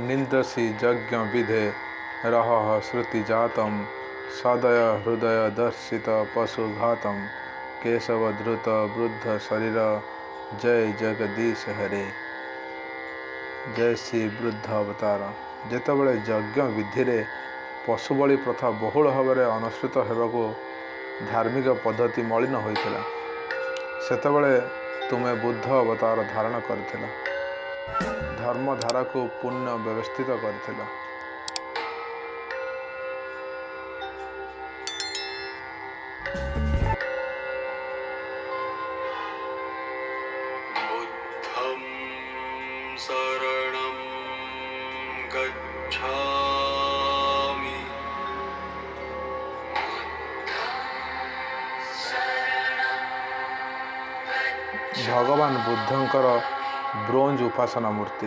निंदसी यज्ञ विधे रहः श्रुति जातम सदय हृदय दर्शित पशुघातम केशव धृत वृद्ध शरीर जय जगदीश हरे। जय श्री वृद्ध अवतार। जेतेबेले यज्ञ विधि रे पशु बलि प्रथा बहुल भाव में अनुष्ठित होगाकू धार्मिक पद्धति मलिन होता सेतेबेले तुमे बुद्ध अवतार धारण करथिला, धर्मधारा को पुण्य व्यवस्थित करथिला। बुद्धं शरणं गच्छामि। भगवान बुद्धंकर ब्रोंज उपासना मूर्ति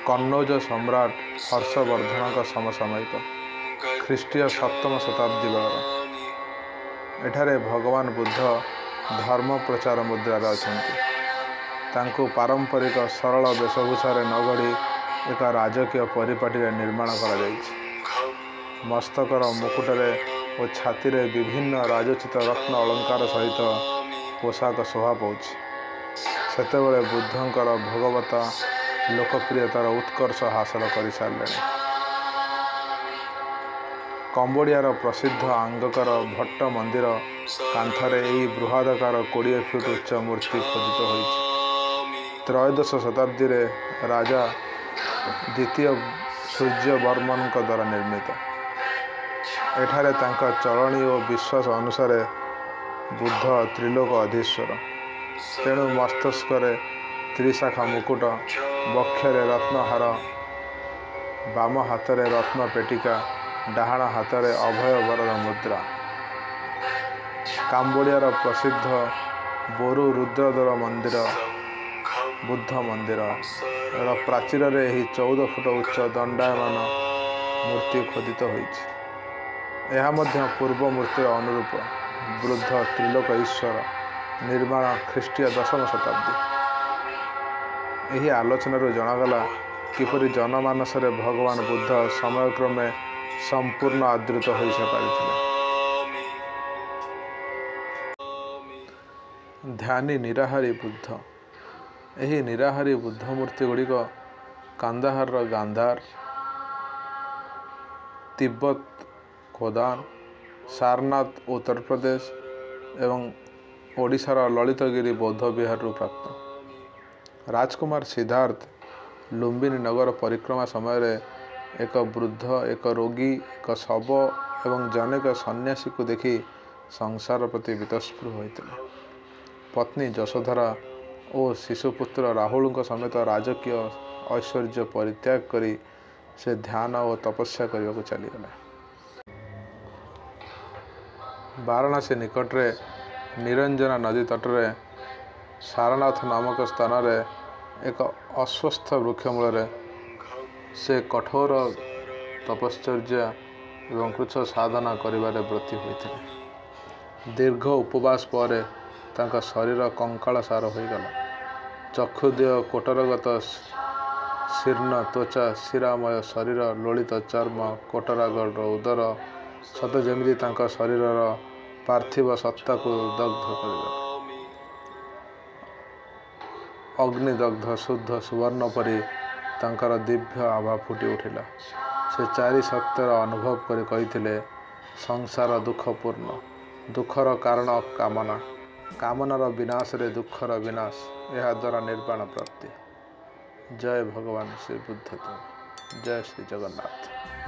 कन्नौज सम्राट हर्षवर्धन समसामयिक ख्रीष्टीय 7म शताब्दी बेलर। एठारे भगवान बुद्ध धर्म प्रचार मुद्रार अछंती। तांको पारंपरिक सरल वेशभूषा न गढ़ी एक राजकीय परिपाटी निर्माण करा जायछि। मस्तकर मुकुटरे और छाती रे विभिन्न राजोचित रत्न अलंकार सहित पोशाक शोभा पाउछि। सेतेबेले बुद्धंकर भगवता लोकप्रियतार उत्कर्ष हासिल कर सारे। कंबोडियार प्रसिद्ध आंगकर भट्ट मंदिर कांथरे यही बृहदाकार 20 फीट उच्च मूर्ति खोदित होइछि। त्रयोदश शताब्दी रे राजा द्वितीय सूर्यवर्मन द्वारा निर्मित। एठारे तांका चलणी और विश्वास अनुसार बुद्ध त्रिलोक अधीश्वर। तेणु मस्तिष्क त्रिशाखा मुकुट, वक्षरे रत्नहार, बाम हाथरे रत्न पेटिका, डाहाण हाथरे अभय वरद मुद्रा। काम्बोडियार प्रसिद्ध बोरु रुद्रद्वार मंदिर बुद्ध मंदिर प्राचीर रे ही 14 फुट उच्च दंडायमान मूर्ति खोदित होइछि। यह मध्य पूर्व मूर्तिर अनुरूप। बुद्ध त्रिलोक ईश्वर निर्माण ख्रीष्टीय 10म शताब्दी। यही आलोचना जनागला किपरि जनमानस रे भगवान बुद्ध समयक्रमे संपूर्ण आदृत हो पारिथिले। ध्यानी निराहारी बुद्ध। यही निराहारी बुद्ध मूर्ति गुड़िक कांदाहार गांधार, तिब्बत खोदान, सारनाथ उत्तर प्रदेश एवं ओडिशार ललितगिरी बौद्ध विहार प्राप्त। राजकुमार सिद्धार्थ लुम्बिनी नगर परिक्रमा समय एक वृद्ध, एक रोगी, एक शव एवं जनेक सन्यासी को देखि संसार प्रति वितस्पृह होते। पत्नी यशोधरा और शिशुपुत्र राहुल समेत राजकीय ऐश्वर्य परित्याग करी से ध्यान और तपस्या करने को चलीगले। वाराणसी निकटरे निरंजना नदी तटरे सारनाथ नामक स्थान में एक अस्वस्थ वृक्ष मूल से कठोर तपश्चर्या एवं कुछ साधना करिबारे ब्रती होते। दीर्घ उपवास पर तांका शरीर कंकालसार होगला। चक्षुदेह कोटरगत शीर्ण त्वचा, शिरामय शरीर, लोलित चर्म, कोटरागढ़ उदर सत जमी तांका शरीरर पार्थिव सत्ता को दग्ध कर अग्निदग्ध शुद्ध सुवर्ण परी तांकर दिव्य आभा फुटी उठिला। से चारि सत्यर अनुभव कर कहिथिले संसार दुखपूर्ण, दुखर कारण कामना, कामनार विनाश रे दुखर विनाश, यह द्वारा निर्वाण प्राप्ति। जय भगवान श्री बुद्ध। जय श्री जगन्नाथ।